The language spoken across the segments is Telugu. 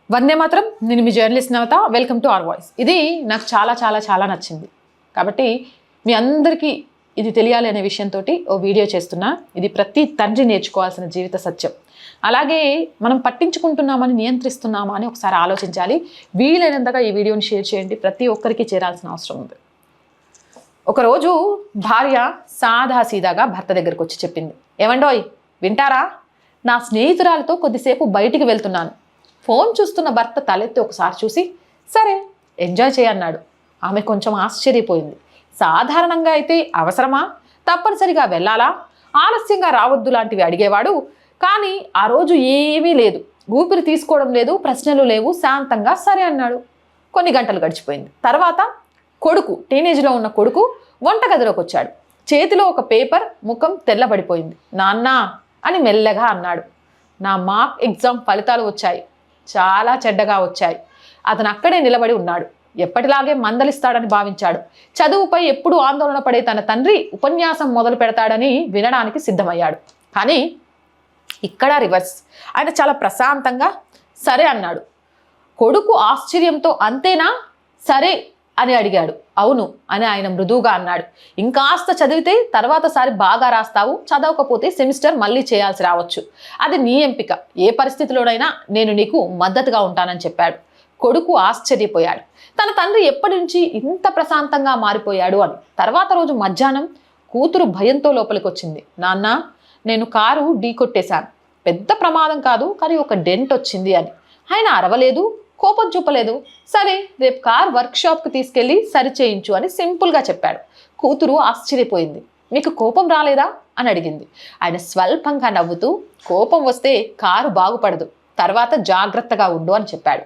వందే మాత్రం. నేను మీ journalist Navata. Welcome to our voice. ఇది నాకు చాలా చాలా చాలా నచ్చింది కాబట్టి మీ అందరికీ ఇది తెలియాలి అనే విషయంతో ఓ వీడియో చేస్తున్నా. ఇది ప్రతి తండ్రి నేర్చుకోవాల్సిన జీవిత సత్యం. అలాగే మనం పట్టించుకుంటున్నామని నియంత్రిస్తున్నామా అని ఒకసారి ఆలోచించాలి. వీలైనంతగా ఈ వీడియోని షేర్ చేయండి. ప్రతి ఒక్కరికి చేరాల్సిన అవసరం ఉంది. ఒకరోజు భార్య సాదాసీదాగా భర్త దగ్గరకు వచ్చి చెప్పింది, ఏమండోయ్ వింటారా, నా స్నేహితురాలతో కొద్దిసేపు బయటికి వెళ్తున్నాను. ఫోన్ చూస్తున్న భర్త తలెత్తి ఒకసారి చూసి సరే ఎంజాయ్ చేయన్నాడు. ఆమె కొంచెం ఆశ్చర్యపోయింది. సాధారణంగా అయితే అవసరమా, తప్పనిసరిగా వెళ్ళాలా, ఆలస్యంగా రావద్దు లాంటివి అడిగేవాడు. కానీ ఆ రోజు ఏమీ లేదు, ఊపిరి తీసుకోవడం లేదు, ప్రశ్నలు లేవు, శాంతంగా సరే అన్నాడు. కొన్ని గంటలు గడిచిపోయింది. తర్వాత కొడుకు, టీనేజ్లో ఉన్న కొడుకు వంటగదిలోకి వచ్చాడు. చేతిలో ఒక పేపర్, ముఖం తెల్లబడిపోయింది. నాన్న అని మెల్లగా అన్నాడు. నా మార్క్ ఎగ్జామ్ ఫలితాలు వచ్చాయి, చాలా చెడ్డగా వచ్చాయి. అతను అక్కడే నిలబడి ఉన్నాడు. ఎప్పటిలాగే మందలిస్తాడని భావించాడు. చదువుపై ఎప్పుడు ఆందోళన పడే తన తండ్రి ఉపన్యాసం మొదలు పెడతాడని వినడానికి సిద్ధమయ్యాడు. కానీ ఇక్కడ రివర్స్. ఆయన చాలా ప్రశాంతంగా సరే అన్నాడు. కొడుకు ఆశ్చర్యంతో అంతేనా, సరే అని అడిగాడు. అవును అని ఆయన మృదువుగా అన్నాడు. ఇంకాస్త చదివితే తర్వాతసారి బాగా రాస్తావు, చదవకపోతే సెమిస్టర్ మళ్ళీ చేయాల్సి రావచ్చు. అది నీ ఎంపిక, ఏ పరిస్థితిలోనైనా నేను నీకు మద్దతుగా ఉంటానని చెప్పాడు. కొడుకు ఆశ్చర్యపోయాడు. తన తండ్రి ఎప్పటి నుంచి ఇంత ప్రశాంతంగా మారిపోయాడు అని. తర్వాత రోజు మధ్యాహ్నం కూతురు భయంతో లోపలికి వచ్చింది. నాన్న, నేను కారు ఢీకొట్టేశాను, పెద్ద ప్రమాదం కాదు, కానీ ఒక డెంట్ వచ్చింది అని. ఆయన అరవలేదు, కోపం చూపలేదు. సరే రేపు కార్ వర్క్షాప్కి తీసుకెళ్ళి సరిచేయించు అని సింపుల్గా చెప్పాడు. కూతురు ఆశ్చర్యపోయింది. మీకు కోపం రాలేదా అని అడిగింది. ఆయన స్వల్పంగా నవ్వుతూ, కోపం వస్తే కారు బాగుపడదు, తర్వాత జాగ్రత్తగా ఉండు అని చెప్పాడు.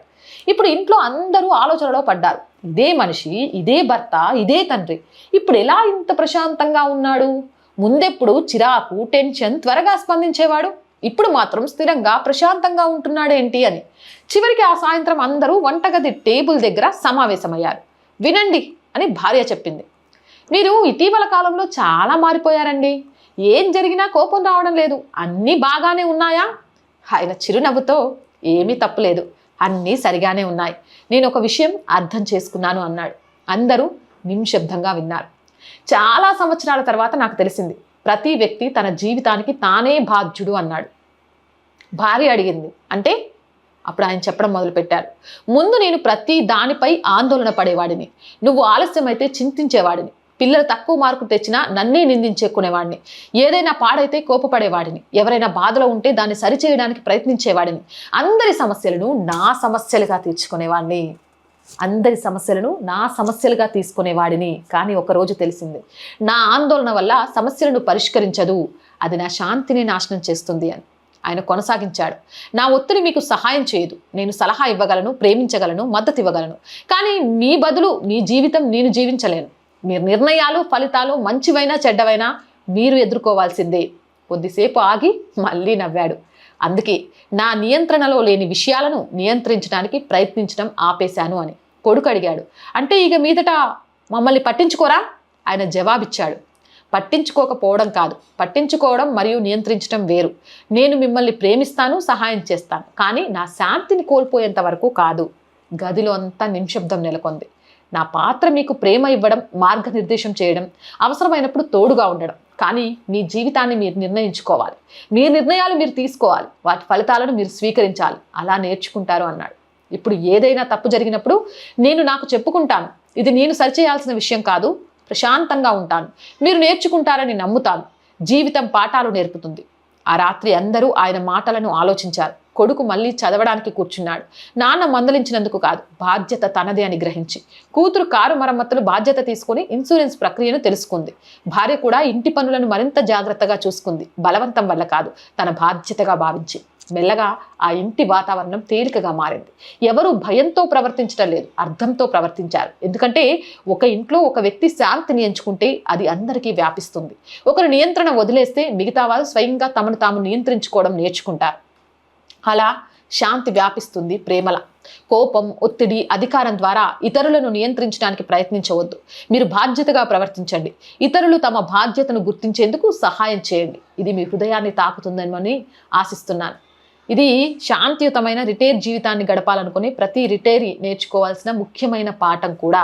ఇప్పుడు ఇంట్లో అందరూ ఆలోచనలో పడ్డారు. ఇదే మనిషి, ఇదే భర్త, ఇదే తండ్రి ఇప్పుడు ఎలా ఇంత ప్రశాంతంగా ఉన్నాడు? ముందెప్పుడు చిరాకు, టెన్షన్, త్వరగా స్పందించేవాడు. ఇప్పుడు మాత్రం స్థిరంగా ప్రశాంతంగా ఉంటున్నాడేంటి అని. చివరికి ఆ సాయంత్రం అందరూ వంటగది టేబుల్ దగ్గర సమావేశమయ్యారు. వినండి అని భార్య చెప్పింది. మీరు ఇటీవల కాలంలో చాలా మారిపోయారండి. ఏం జరిగినా కోపం రావడం లేదు, అన్నీ బాగానే ఉన్నాయా? ఆయన చిరునవ్వుతో, ఏమీ తప్పులేదు, అన్నీ సరిగానే ఉన్నాయి. నేను ఒక విషయం అర్థం చేసుకున్నాను అన్నాడు. అందరూ నిశ్శబ్దంగా విన్నారు. చాలా సంవత్సరాల తర్వాత నాకు తెలిసింది, ప్రతి వ్యక్తి తన జీవితానికి తానే బాధ్యుడు అన్నాడు. భార్య అడిగింది, అంటే? అప్పుడు ఆయన చెప్పడం మొదలుపెట్టారు. ముందు నేను ప్రతి దానిపై ఆందోళన పడేవాడిని, నువ్వు ఆలస్యమైతే చింతించేవాడిని, పిల్లలు తక్కువ మార్కులు తెచ్చినా నన్నే నిందించేకునేవాడిని, ఏదైనా పాడైతే కోపపడేవాడిని, ఎవరైనా బాధలో ఉంటే దాన్ని సరిచేయడానికి ప్రయత్నించేవాడిని, అందరి సమస్యలను నా సమస్యలుగా తీర్చుకునేవాడిని, అందరి సమస్యలను నా సమస్యలుగా తీసుకునేవాడిని. కానీ ఒకరోజు తెలిసింది, నా ఆందోళన వల్ల సమస్యలను పరిష్కరించదు, అది నా శాంతిని నాశనం చేస్తుంది అని. ఆయన కొనసాగించాడు. నా ఒత్తిడి మీకు సహాయం చేయదు, నేను సలహా ఇవ్వగలను, ప్రేమించగలను, మద్దతు ఇవ్వగలను, కానీ మీ బదులు నీ జీవితం నేను జీవించలేను. మీరు నిర్ణయాలు, ఫలితాలు మంచివైనా చెడ్డవైనా మీరు ఎదుర్కోవాల్సిందే. కొద్దిసేపు ఆగి మళ్ళీ నవ్వాడు. అందుకే నా నియంత్రణలో లేని విషయాలను నియంత్రించడానికి ప్రయత్నించడం ఆపేశాను అని. కొడుకు అడిగాడు, అంటే ఇక మీదట మమ్మల్ని పట్టించుకోరా? ఆయన జవాబిచ్చాడు, పట్టించుకోకపోవడం కాదు, పట్టించుకోవడం మరియు నియంత్రించడం వేరు. నేను మిమ్మల్ని ప్రేమిస్తాను, సహాయం చేస్తాను, కానీ నా శాంతిని కోల్పోయేంత వరకు కాదు. గదిలో అంతా నిశ్శబ్దం నెలకొంది. నా పాత్ర మీకు ప్రేమ ఇవ్వడం, మార్గనిర్దేశం చేయడం, అవసరమైనప్పుడు తోడుగా ఉండడం. కానీ మీ జీవితాన్ని మీరు నిర్ణయించుకోవాలి, మీ నిర్ణయాలు మీరు తీసుకోవాలి, వాటి ఫలితాలను మీరు స్వీకరించాలి. అలా నేర్చుకుంటారు అన్నాడు. ఇప్పుడు ఏదైనా తప్పు జరిగినప్పుడు నేను నాకు చెప్పుకుంటాను, ఇది నేను సరిచేయాల్సిన విషయం కాదు, ప్రశాంతంగా ఉంటాను, మీరు నేర్చుకుంటారని నమ్ముతాను. జీవితం పాఠాలు నేర్పుతుంది. ఆ రాత్రి అందరూ ఆయన మాటలను ఆలోచించారు. కొడుకు మళ్ళీ చదవడానికి కూర్చున్నాడు. నాన్న మందలించినందుకు కాదు, బాధ్యత తనదే అని గ్రహించి. కూతురు కారు మరమ్మతులు బాధ్యత తీసుకుని ఇన్సూరెన్స్ ప్రక్రియను తెలుసుకుంది. భార్య కూడా ఇంటి పనులను మరింత జాగ్రత్తగా చూసుకుంది, బలవంతం వల్ల కాదు, తన బాధ్యతగా భావించి. మెల్లగా ఆ ఇంటి వాతావరణం తేలికగా మారింది. ఎవరు భయంతో ప్రవర్తించడం లేదు, అర్థంతో ప్రవర్తించారు. ఎందుకంటే ఒక ఇంట్లో ఒక వ్యక్తి శాంతిని ఎంచుకుంటే అది అందరికీ వ్యాపిస్తుంది. ఒకరు నియంత్రణ వదిలేస్తే మిగతా వారు స్వయంగా తమను తాము నియంత్రించుకోవడం నేర్చుకుంటారు. అలా శాంతి వ్యాపిస్తుంది ప్రేమల. కోపం, ఒత్తిడి, అధికారం ద్వారా ఇతరులను నియంత్రించడానికి ప్రయత్నించవద్దు. మీరు బాధ్యతగా ప్రవర్తించండి. ఇతరులు తమ బాధ్యతను గుర్తించేందుకు సహాయం చేయండి. ఇది మీ హృదయాన్ని తాకుతుందని ఆశిస్తున్నాను. ఇది శాంతియుతమైన రిటైర్ జీవితాన్ని గడపాలనుకుని ప్రతి రిటైరీ నేర్చుకోవాల్సిన ముఖ్యమైన పాఠం కూడా.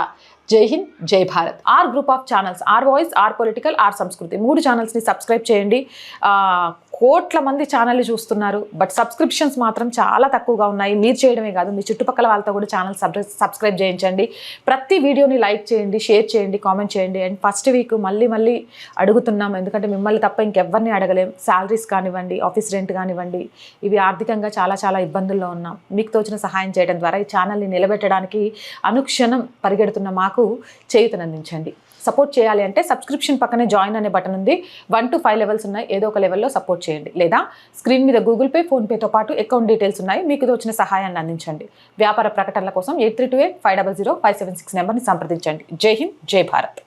జై హింద్, జై Bharat. R group of channels, R voice, R political, R Sanskriti 3 ఛానల్స్ని subscribe చేయండి. కోట్ల మంది ఛానళ్ళు చూస్తున్నారు, బట్ సబ్స్క్రిప్షన్స్ మాత్రం చాలా తక్కువగా ఉన్నాయి. మీరు చేయడమే కాదు, మీ చుట్టుపక్కల వాళ్ళతో కూడా ఛానల్ సబ్స్క్రైబ్ చేయించండి. ప్రతి వీడియోని లైక్ చేయండి, షేర్ చేయండి, కామెంట్ చేయండి. అండ్ ఫస్ట్ వీక్ మళ్ళీ అడుగుతున్నాం, ఎందుకంటే మిమ్మల్ని తప్ప ఇంకెవ్వరిని అడగలేం. శాలరీస్ కానివ్వండి, ఆఫీస్ రెంట్ కానివ్వండి, ఇవి ఆర్థికంగా చాలా ఇబ్బందుల్లో ఉన్నాం. మీకు తోచిన సహాయం చేయడం ద్వారా ఈ ఛానల్ని నిలబెట్టడానికి అనుక్షణం పరిగెడుతున్న మాకు చేయూతనందించండి. సపోర్ట్ చేయాలి అంటే సబ్స్క్రిప్షన్ పక్కనే జాయిన్ అనే బటన్ ఉంది. 1 to 5 లెవెల్స్ ఉన్నాయి. ఏదో ఒక లెవెల్లో సపోర్ట్ చేయండి. లేదా స్క్రీన్ మీద గూగుల్ పే, ఫోన్పేతో పాటు అకౌంట్ డీటెయిల్స్ ఉన్నాయి. మీకు తోచిన సహాయాన్ని అందించండి. వ్యాపార ప్రకటనల కోసం 8328500576 నెంబర్ని సంప్రదించండి. జై హింద్, జై భారత్.